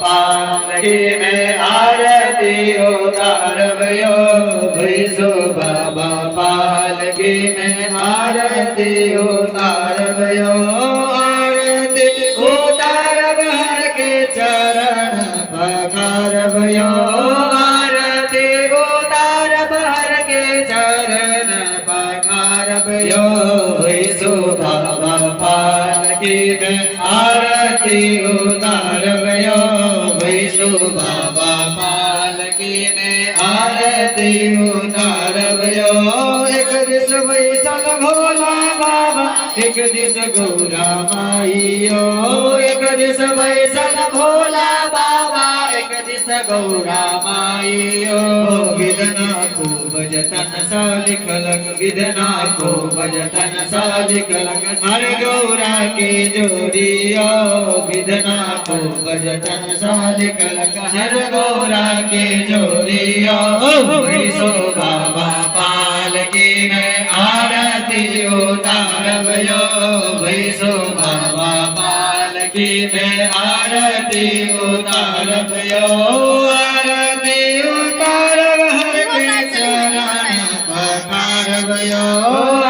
पालकी में आरती उतारवयो भैसो बाबा पालकी में आरती उतारवयो आरती उतारव हर के चरण पखारवयो आरती उतारव हर के चरण पखारवयो भैसो बाबा पालकी में आरती उतारवयो भैसो बाबा पालकी में आरती उतारवयो एक दिस वैसल भोला बाबा एक दिस गौरा माइयो एक दिस वैसल भोला बाबा एक दिस गौरा माइयो विधना को भजतन सालिक लग विधना को भजतन सालिक लग हर गौरा के जोड़ियो विधना को भजतन सालिक लग हर गौरा के जोड़ियो भैसो बाबा पालकी में आरती उतारवयो भैसो बाबा पालकी में आरती उतारवयो आरती उतारव हर के चरण पखारवयो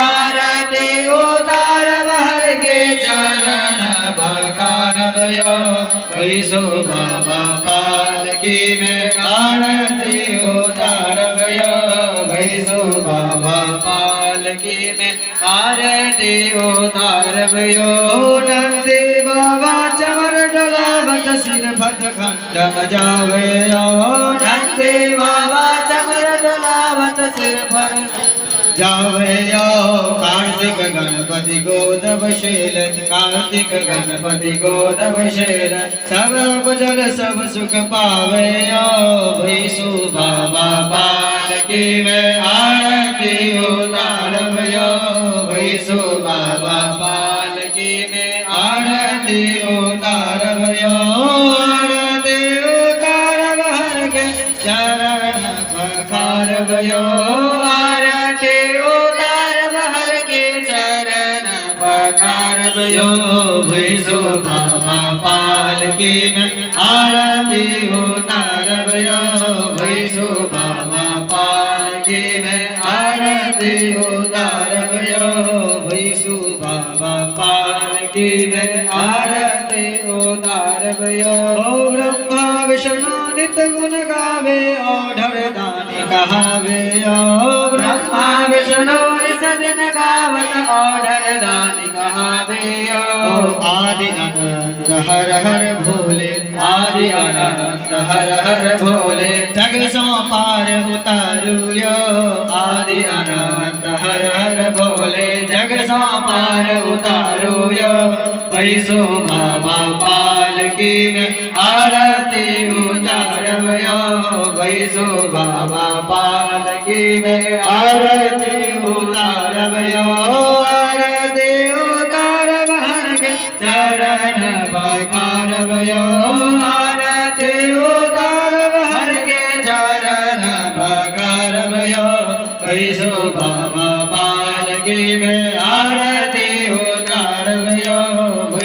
आरती उतारव हर के चरण पखारवयो भैसो बाबा पालकी में आरती उतारवयो भैसो बाबा पालकी में आरती उतारवयो नंदी बाबा चमर डलावत सिर फत खंड बजावयो नंदी बाबा चमर डलावत सिर फत जावयो कार्तिक गणपति गोदव शील कार्तिक गणपति गोदव शील सब भजन सब सुख पावयो भैसो बाबा पालकी में आरती उतारवयो भैसो बाबा पालकी में आरती उतारवयो आरती उतारव हर के चरण पखारवयो आरती उतारव हर के चरण पखारवयो भैसो बाबा पालकी में आरती उतारवयो भैसो बाबा पालकी में आरती उतारवयो भैसो बाबा पालकी में आरती उतारवयो ब्रह्मा विष्णु नित्य गुण गावे ओढ़ दानी कहावे ब्रह्मा विष्णु नित्य दिन गावत ओढ़ दानी कहावे आदि अनंत हर हर भोले आदि अनंत हर हर भोले जग सो पार उतारुयो आदि अनंत हर हर भोले जग सो पार उतारुयो भैसो बाबा पालकी में आरती उतारवयो भैसो बाबा पालकी में आरती उतारवयो